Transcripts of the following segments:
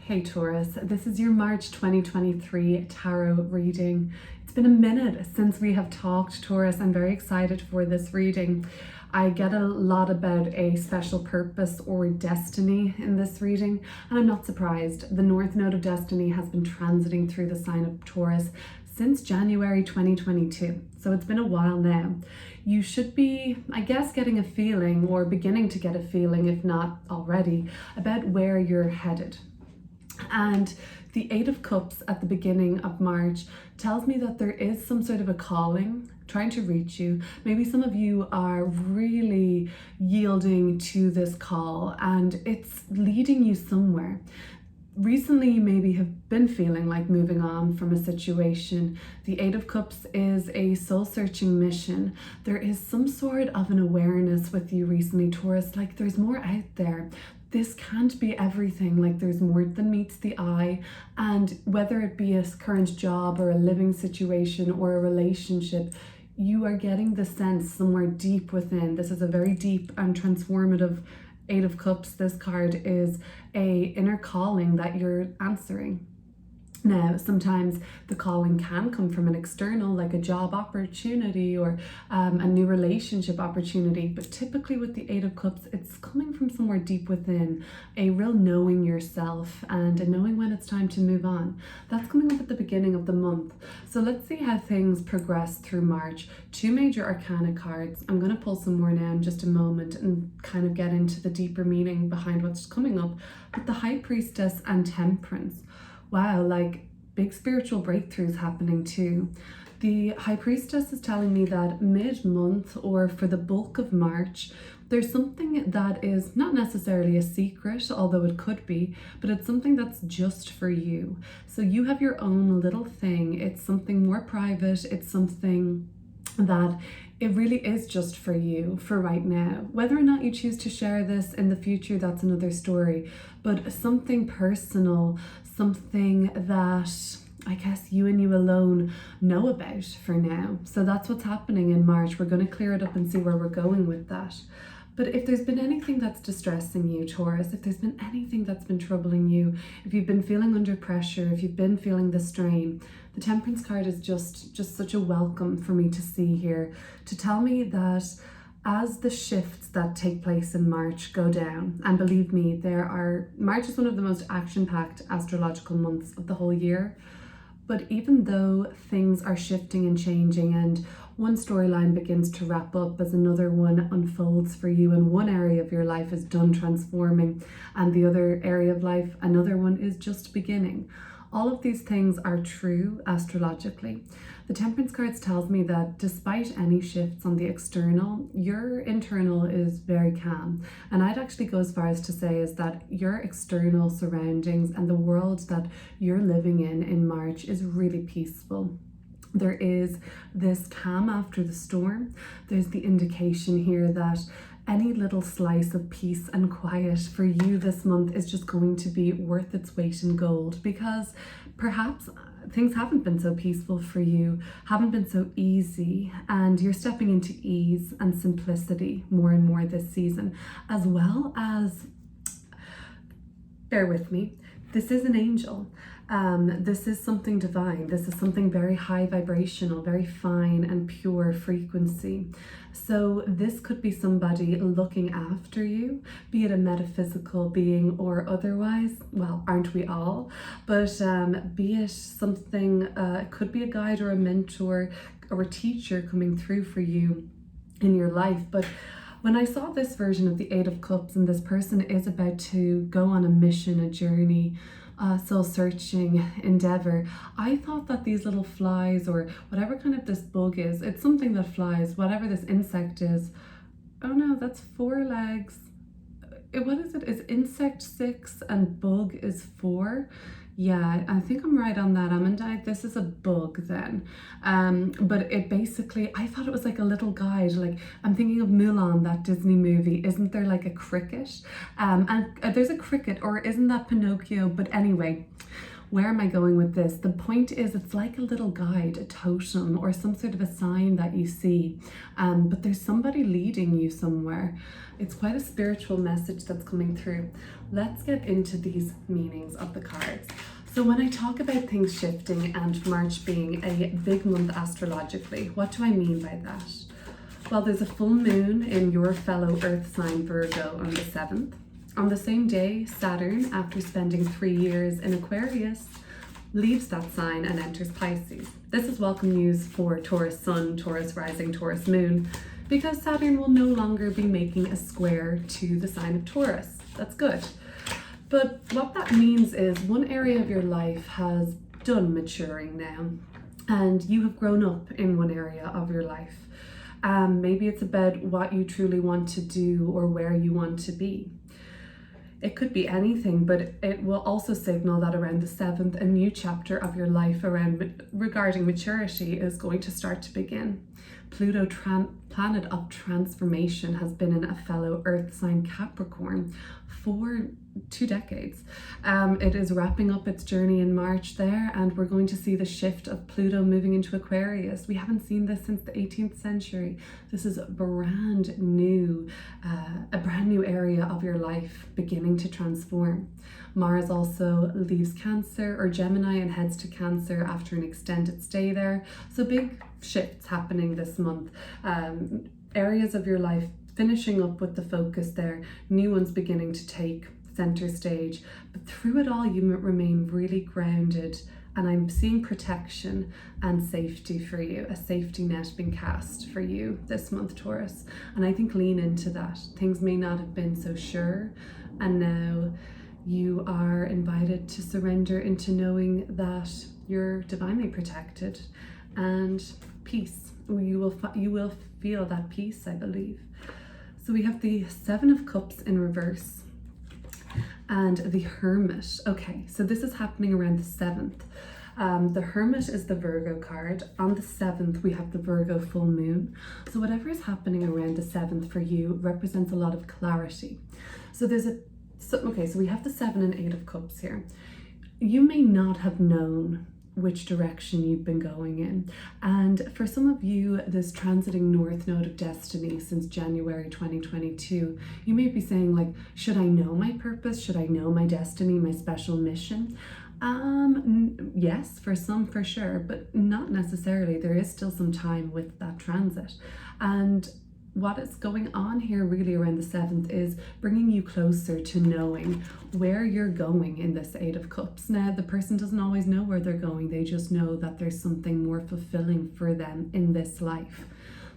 Hey Taurus, this is your March 2023 tarot reading. It's been a minute since we have talked, Taurus. I'm very excited for this reading. I get a lot about a special purpose or destiny in this reading, and I'm not surprised. The North Node of Destiny has been transiting through the sign of Taurus since January 2022, so it's been a while now. You should be, I guess, getting a feeling, or beginning to get a feeling, if not already, about where you're headed. And the Eight of Cups at the beginning of March tells me that there is some sort of a calling trying to reach you. Maybe some of you are really yielding to this call and it's leading you somewhere. Recently, you maybe have been feeling like moving on from a situation. The Eight of Cups is a soul-searching mission. There is some sort of an awareness with you recently, Taurus, like there's more out there. This can't be everything, like there's more than meets the eye. And whether it be a current job or a living situation or a relationship, you are getting the sense somewhere deep within. This is a very deep and transformative Eight of Cups. This card is a inner calling that you're answering. Now, sometimes the calling can come from an external, like a job opportunity or a new relationship opportunity. But typically with the Eight of Cups, it's coming from somewhere deep within, a real knowing yourself and a knowing when it's time to move on. That's coming up at the beginning of the month. So let's see how things progress through March. Two major arcana cards. I'm going to pull some more now in just a moment and kind of get into the deeper meaning behind what's coming up. But the High Priestess and Temperance. Wow, like big spiritual breakthroughs happening too. The High Priestess is telling me that mid-month or for the bulk of March, there's something that is not necessarily a secret, although it could be, but it's something that's just for you. So you have your own little thing. It's something more private. It's something that it really is just for you for right now. Whether or not you choose to share this in the future, that's another story. But something personal, something that I guess you and you alone know about for now. So that's what's happening in March. We're going to clear it up and see where we're going with that. But if there's been anything that's distressing you, Taurus, if there's been anything that's been troubling you, if you've been feeling under pressure, if you've been feeling the strain, the Temperance card is just such a welcome for me to see here, to tell me that as the shifts that take place in March go down, and believe me, March is one of the most action-packed astrological months of the whole year. But even though things are shifting and changing and one storyline begins to wrap up as another one unfolds for you and one area of your life is done transforming and the other area of life, another one is just beginning. All of these things are true astrologically. The Temperance cards tells me that despite any shifts on the external, your internal is very calm. And I'd actually go as far as to say is that your external surroundings and the world that you're living in March is really peaceful. There is this calm after the storm. There's the indication here that any little slice of peace and quiet for you this month is just going to be worth its weight in gold, because perhaps things haven't been so peaceful for you, haven't been so easy, and you're stepping into ease and simplicity more and more this season, as well as, bear with me, this is an angel. This is something divine. This is something very high vibrational, very fine and pure frequency. So this could be somebody looking after you, be it a metaphysical being or otherwise. Well, aren't we all? But be it something, it could be a guide or a mentor or a teacher coming through for you in your life. But when I saw this version of the Eight of Cups and this person is about to go on a mission, a journey, soul-searching endeavor, I thought that these little flies or whatever kind of this bug is, it's something that flies, whatever this insect is. Oh no, that's 4 legs. What is it? Is insect 6 and bug is 4? Yeah, I think I'm right on that, Amandine. This is a bug then. But it basically, I thought it was like a little guide. Like, I'm thinking of Mulan, that Disney movie. Isn't there like a cricket? And there's a cricket, or isn't that Pinocchio? But anyway, where am I going with this? The point is, it's like a little guide, a totem, or some sort of a sign that you see. But there's somebody leading you somewhere. It's quite a spiritual message that's coming through. let's get into these meanings of the cards. So when I talk about things shifting and March being a big month astrologically, what do I mean by that? Well, there's a full moon in your fellow earth sign Virgo on the 7th. On the same day, Saturn, after spending 3 years in Aquarius, leaves that sign and enters Pisces. This is welcome news for Taurus Sun, Taurus Rising, Taurus Moon, because Saturn will no longer be making a square to the sign of Taurus. That's good. But what that means is one area of your life has done maturing now, and you have grown up in one area of your life. Maybe it's about what you truly want to do or where you want to be. It could be anything, but it will also signal that around the 7th, a new chapter of your life regarding maturity is going to start to begin. Pluto, planet of transformation, has been in a fellow earth sign Capricorn for 2 decades. It is wrapping up its journey in March there, and we're going to see the shift of Pluto moving into Aquarius. We haven't seen this since the 18th century. This is a brand new area of your life beginning to transform. Mars also leaves Cancer or Gemini and heads to Cancer after an extended stay there. So big shifts happening this month. Areas of your life finishing up with the focus there, new ones beginning to take center stage. But through it all, you remain really grounded, and I'm seeing protection and safety for you, a safety net being cast for you this month, Taurus. And I think lean into that. Things may not have been so sure, and now you are invited to surrender into knowing that you're divinely protected, and peace. You will feel that peace, I believe. So we have the 7 of Cups in reverse and the Hermit. Okay, so this is happening around the 7th. The Hermit is the Virgo card. On the 7th, we have the Virgo full moon. So whatever is happening around the 7th for you represents a lot of clarity. So so we have the 7 and 8 of Cups here. You may not have known which direction you've been going in. And for some of you, this transiting North Node of Destiny since January 2022, you may be saying like, should I know my purpose? Should I know my destiny, my special mission? Yes, for some, for sure, but not necessarily. There is still some time with that transit. And what is going on here really around the 7th is bringing you closer to knowing where you're going in this 8 of Cups. Now, the person doesn't always know where they're going. They just know that there's something more fulfilling for them in this life.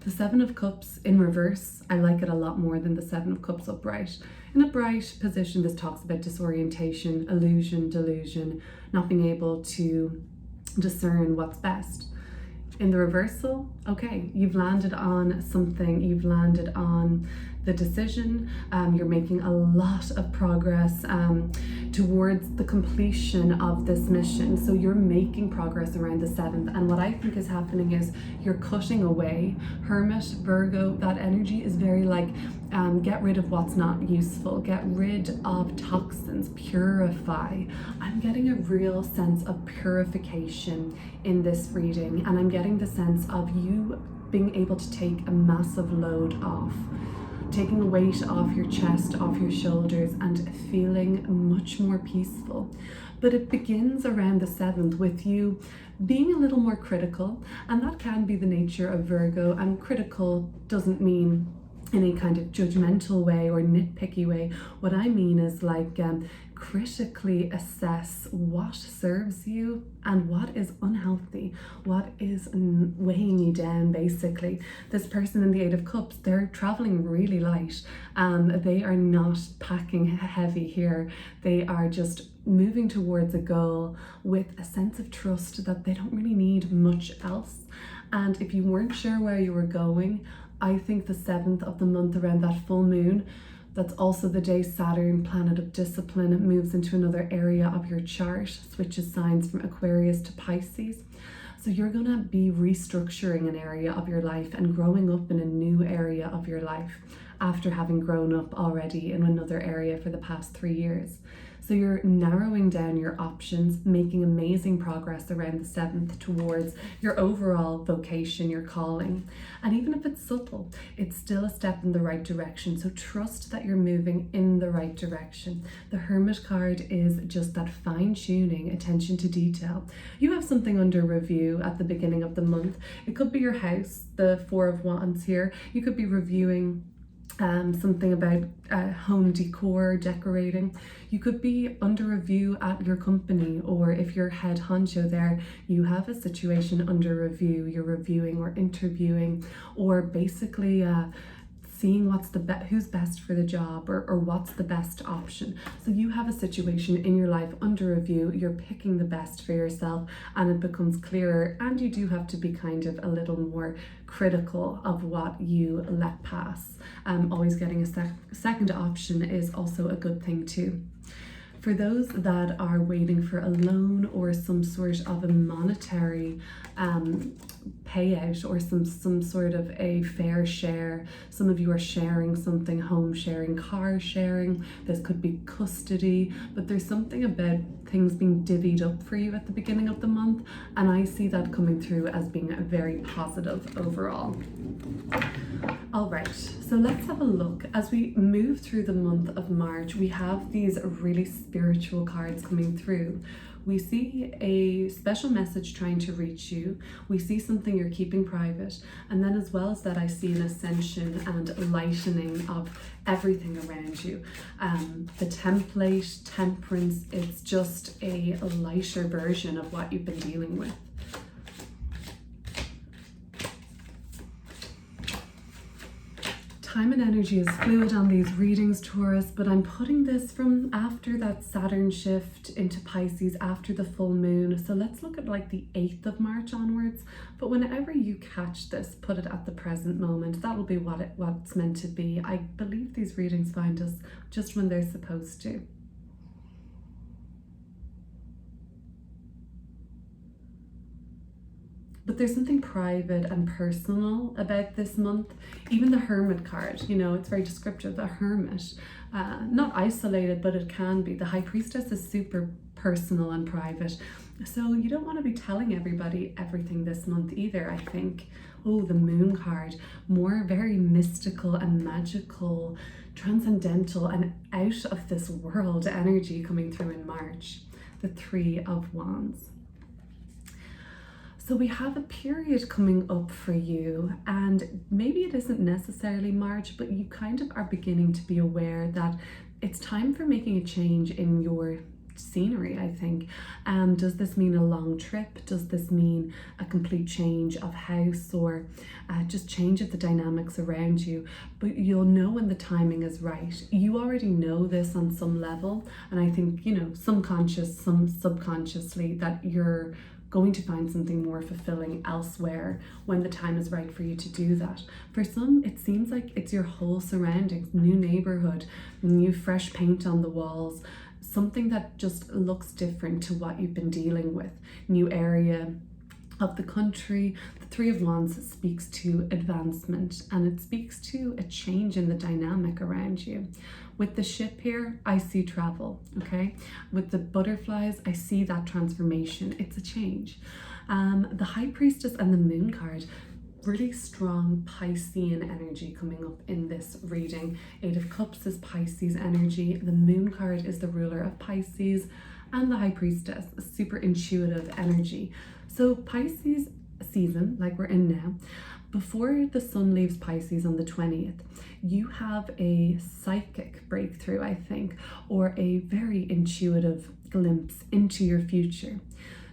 The 7 of Cups in reverse, I like it a lot more than the 7 of Cups upright. In a bright position, this talks about disorientation, illusion, delusion, not being able to discern what's best. In the reversal, okay, you've landed on something, you've landed on the decision, you're making a lot of progress towards the completion of this mission. So you're making progress around the 7th, and what I think is happening is you're cutting away. Hermit, Virgo, that energy is very like, get rid of what's not useful, get rid of toxins, purify. I'm getting a real sense of purification in this reading, and I'm getting the sense of you being able to take a massive load off, taking a weight off your chest, off your shoulders, and feeling much more peaceful. But it begins around the 7th with you being a little more critical, and that can be the nature of Virgo. And critical doesn't mean in a kind of judgmental way or nitpicky way. What I mean is like critically assess what serves you and what is unhealthy, what is weighing you down. Basically, this person in the 8 of Cups, they're traveling really light. They are not packing heavy here. They are just moving towards a goal with a sense of trust that they don't really need much else. And if you weren't sure where you were going, I think the 7th of the month around that full moon, that's also the day Saturn, planet of discipline, moves into another area of your chart, switches signs from Aquarius to Pisces. So you're going to be restructuring an area of your life and growing up in a new area of your life after having grown up already in another area for the past 3 years. So you're narrowing down your options, making amazing progress around the 7th towards your overall vocation, your calling. And even if it's subtle, it's still a step in the right direction. So trust that you're moving in the right direction. The Hermit card is just that fine-tuning, attention to detail. You have something under review at the beginning of the month. It could be your house, the Four of Wands here. You could be reviewing something about home decor, decorating. You could be under review at your company, or if you're head honcho there, you have a situation under review. You're reviewing or interviewing, or basically seeing who's best for the job, or what's the best option. So you have a situation in your life under review, you're picking the best for yourself, and it becomes clearer, and you do have to be kind of a little more critical of what you let pass. Always getting a second option is also a good thing too. For those that are waiting for a loan or some sort of a monetary payout, or some sort of a fair share, some of you are sharing something, home sharing, car sharing, this could be custody, but there's something about things being divvied up for you at the beginning of the month, and I see that coming through as being very positive overall. All right, so let's have a look. As we move through the month of March, we have these really spiritual cards coming through. We see a special message trying to reach you. We see something you're keeping private. And then as well as that, I see an ascension and lightening of everything around you. The template, temperance, it's just a lighter version of what you've been dealing with. Time and energy is fluid on these readings, Taurus, but I'm putting this from after that Saturn shift into Pisces, after the full moon. So let's look at like the 8th of March onwards. But whenever you catch this, put it at the present moment. That will be what's meant to be. I believe these readings find us just when they're supposed to. But there's something private and personal about this month. Even the Hermit card, you know, it's very descriptive. The Hermit, not isolated, but it can be. The High Priestess is super personal and private. So you don't want to be telling everybody everything this month either, I think. Oh, the Moon card, more very mystical and magical, transcendental and out of this world energy coming through in March. The Three of Wands. So we have a period coming up for you, and maybe it isn't necessarily March, but you kind of are beginning to be aware that it's time for making a change in your scenery, I think. Does this mean a long trip? Does this mean a complete change of house, or just change of the dynamics around you? But you'll know when the timing is right. You already know this on some level, and I think, you know, some conscious, some subconsciously, that you're going to find something more fulfilling elsewhere when the time is right for you to do that. For some, it seems like it's your whole surroundings, new neighborhood, new fresh paint on the walls, something that just looks different to what you've been dealing with, new area of the country. The Three of Wands speaks to advancement, and it speaks to a change in the dynamic around you. With the ship here, I see travel, okay? With the butterflies, I see that transformation. It's a change. The High Priestess and the Moon card, really strong Piscean energy coming up in this reading. Eight of Cups is Pisces energy. The Moon card is the ruler of Pisces, and the High Priestess, a super intuitive energy. So Pisces season, like we're in now, before the sun leaves Pisces on the 20th, you have a psychic breakthrough, I think, or a very intuitive glimpse into your future.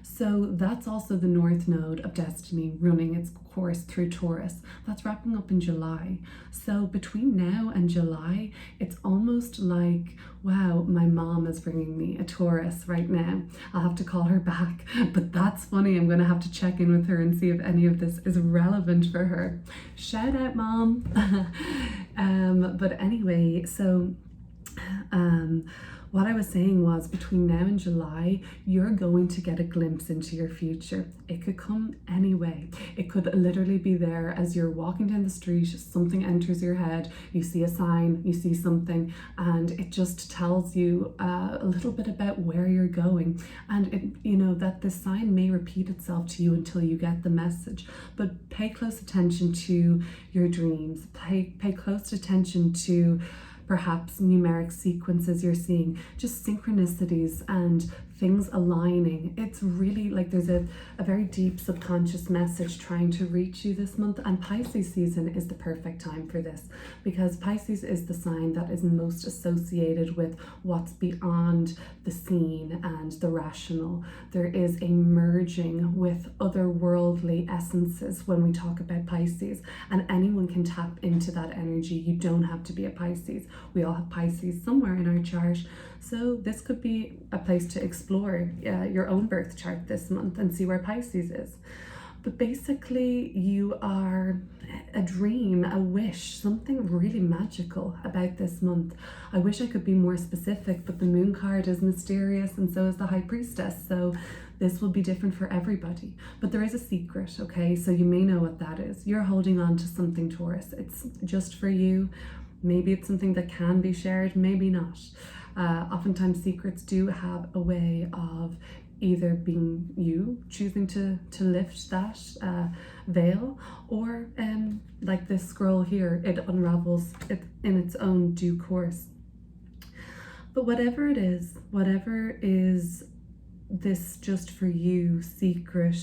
So that's also the North Node of Destiny running its course through Taurus. That's wrapping up in July. So between now and July, it's almost like, wow, my mom is bringing me a Taurus right now. I'll have to call her back, but that's funny. I'm going to have to check in with her and see if any of this is relevant for her. Shout out, Mom. But anyway, so what I was saying was, between now and July, you're going to get a glimpse into your future. It could come anyway. It could literally be there as you're walking down the street, something enters your head, you see a sign, you see something, and it just tells you a little bit about where you're going. And that this sign may repeat itself to you until you get the message. But pay close attention to your dreams. Pay close attention to perhaps numeric sequences you're seeing, just synchronicities and things aligning. It's really like there's a very deep subconscious message trying to reach you this month. And Pisces season is the perfect time for this, because Pisces is the sign that is most associated with what's beyond the seen and the rational. There is a merging with otherworldly essences when we talk about Pisces, and anyone can tap into that energy. You don't have to be a Pisces. We all have Pisces somewhere in our chart. So this could be a place to explore your own birth chart this month and see where Pisces is. But basically, you are a dream, a wish, something really magical about this month. I wish I could be more specific, but the moon card is mysterious, and so is the high priestess. So this will be different for everybody. But there is a secret, okay? So you may know what that is. You're holding on to something, Taurus. It's just for you. Maybe it's something that can be shared, maybe not. Oftentimes secrets do have a way of either being you choosing to lift that veil, or like this scroll here, it unravels it in its own due course. But whatever it is, whatever is this just for you secret,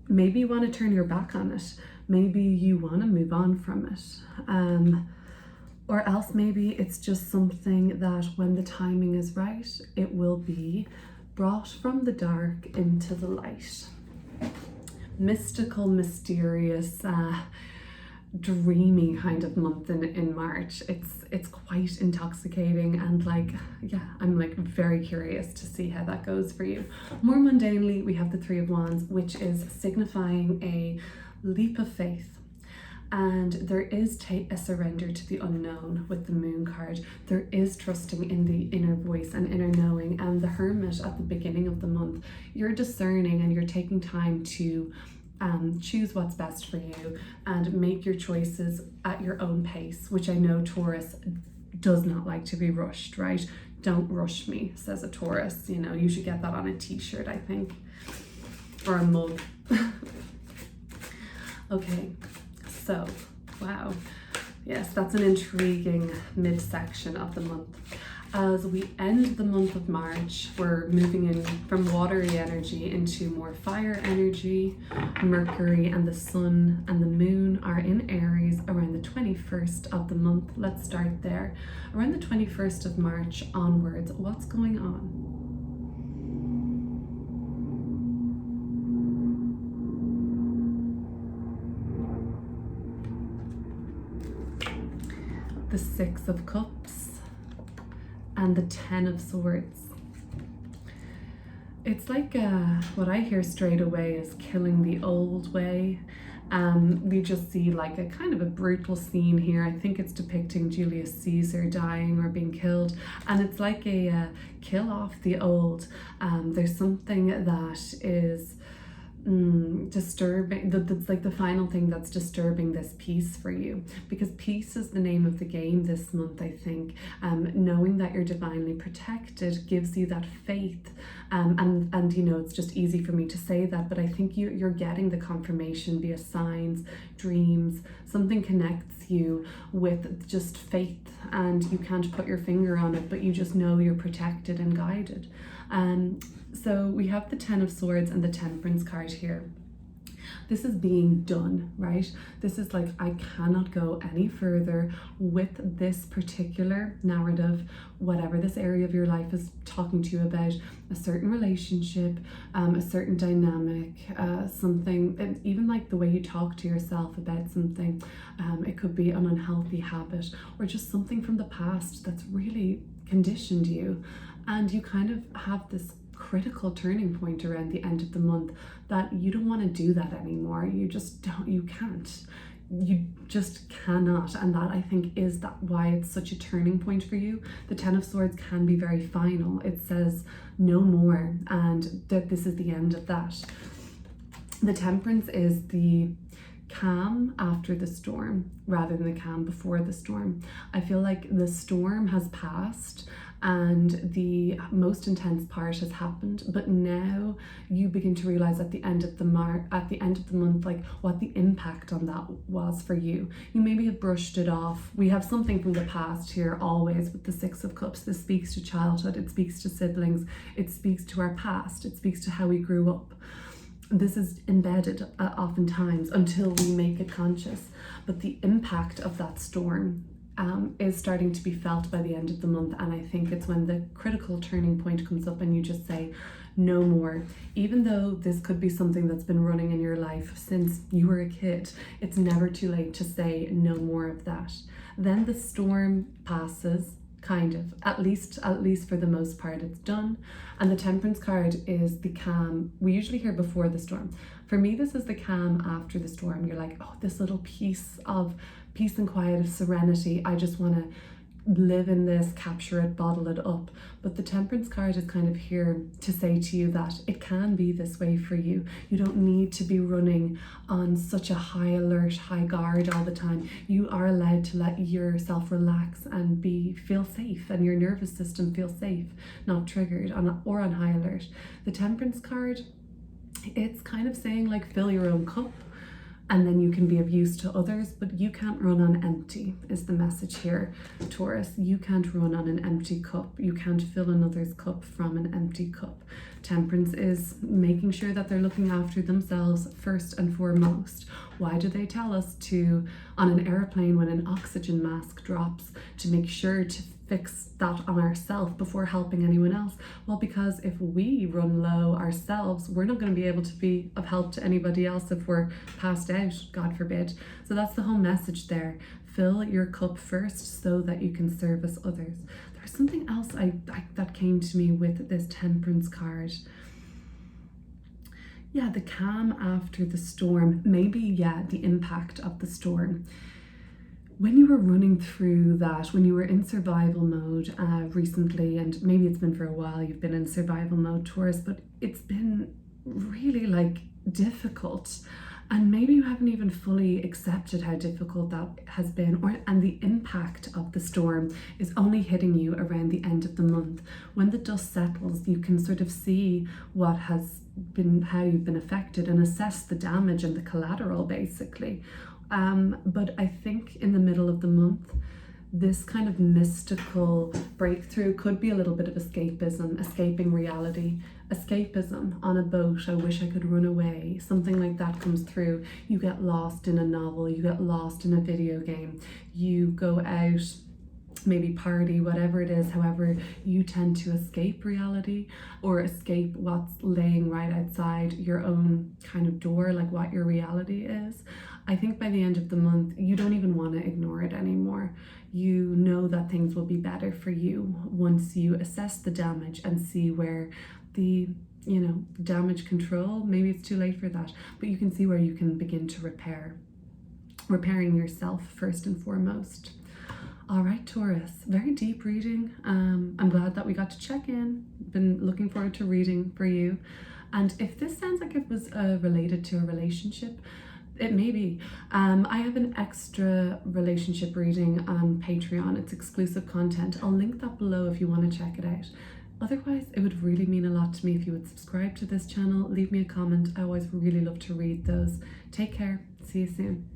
maybe you want to turn your back on it. Maybe you want to move on from it. Or else maybe it's just something that when the timing is right, it will be brought from the dark into the light. Mystical, mysterious, dreamy kind of month in March. It's quite intoxicating, and I'm very curious to see how that goes for you. More mundanely, we have the Three of Wands, which is signifying a leap of faith. And there is a surrender to the unknown with the moon card. There is trusting in the inner voice and inner knowing. And the Hermit at the beginning of the month, you're discerning and you're taking time to choose what's best for you and make your choices at your own pace, which I know Taurus does not like to be rushed, right? Don't rush me, says a Taurus. You should get that on a t-shirt, I think, or a mug. Okay. So, wow, yes, that's an intriguing midsection of the month. As we end the month of March, we're moving in from watery energy into more fire energy. Mercury and the sun and the moon are in Aries around the 21st of the month. Let's start there. Around the 21st of March onwards, what's going on? The Six of Cups and the Ten of Swords. It's like what I hear straight away is killing the old way. We just see like a kind of a brutal scene here. I think it's depicting Julius Caesar dying or being killed, and it's like a kill off the old. There's something that is disturbing. That's like the final thing that's disturbing this peace for you, because peace is the name of the game this month. I think knowing that you're divinely protected gives you that faith, and it's just easy for me to say that, but I think you're getting the confirmation via signs, dreams. Something connects you with just faith, and you can't put your finger on it, but you just know you're protected and guided. So we have the Ten of Swords and the Temperance card here. This is being done, right? This is like, I cannot go any further with this particular narrative, whatever this area of your life is talking to you about, a certain relationship, a certain dynamic, something, even like the way you talk to yourself about something. It could be an unhealthy habit or just something from the past that's really conditioned you. And you kind of have this critical turning point around the end of the month that you don't want to do that anymore. You just don't, you can't. You just cannot, and that I think is that why it's such a turning point for you. The Ten of Swords can be very final. It says no more, and that this is the end of that. The Temperance is the calm after the storm rather than the calm before the storm. I feel like the storm has passed and the most intense part has happened, but now you begin to realize at the end of the month, like what the impact on that was for you. You maybe have brushed it off. We have something from the past here always with the Six of Cups. This speaks to childhood, it speaks to siblings, it speaks to our past, it speaks to how we grew up. This is embedded oftentimes until we make it conscious, but the impact of that storm is starting to be felt by the end of the month, and I think it's when the critical turning point comes up and you just say no more. Even though this could be something that's been running in your life since you were a kid, it's never too late to say no more of that. Then the storm passes, kind of, at least for the most part, it's done. And the Temperance card is the calm we usually hear before the storm. For me, this is the calm after the storm. You're like, oh, this little peace and quiet, of serenity. I just want to live in this, capture it, bottle it up. But the Temperance card is kind of here to say to you that it can be this way for you. You don't need to be running on such a high alert, high guard all the time. You are allowed to let yourself relax and feel safe, and your nervous system feel safe, not triggered or on high alert. The Temperance card, it's kind of saying like fill your own cup, and then you can be of use to others, but you can't run on empty is the message here, Taurus. You can't run on an empty cup. You can't fill another's cup from an empty cup. Temperance is making sure that they're looking after themselves first and foremost. Why do they tell us to, on an airplane when an oxygen mask drops, to make sure to fix that on ourselves before helping anyone else? Well, because if we run low ourselves, we're not going to be able to be of help to anybody else if we're passed out, God forbid. So that's the whole message there. Fill your cup first so that you can service others. There's something else that came to me with this Temperance card. Yeah, the calm after the storm. Maybe, yeah, the impact of the storm. When you were running through that, when you were in survival mode recently, and maybe it's been for a while you've been in survival mode, Taurus, but it's been really like difficult, and maybe you haven't even fully accepted how difficult that has been, and the impact of the storm is only hitting you around the end of the month. When the dust settles, you can sort of see what has been, how you've been affected, and assess the damage and the collateral basically. But I think in the middle of the month, this kind of mystical breakthrough could be a little bit of escapism, escaping reality, escapism on a boat. I wish I could run away. Something like that comes through. You get lost in a novel, you get lost in a video game, you go out, maybe party, whatever it is. However, you tend to escape reality or escape what's laying right outside your own kind of door, like what your reality is. I think by the end of the month, you don't even want to ignore it anymore. You know that things will be better for you once you assess the damage and see where the, damage control, maybe it's too late for that, but you can see where you can begin to repairing yourself first and foremost. All right, Taurus, very deep reading. I'm glad that we got to check in. Been looking forward to reading for you. And if this sounds like it was related to a relationship, it may be. I have an extra relationship reading on Patreon. It's exclusive content. I'll link that below if you want to check it out. Otherwise, it would really mean a lot to me if you would subscribe to this channel, leave me a comment. I always really love to read those. Take care. See you soon.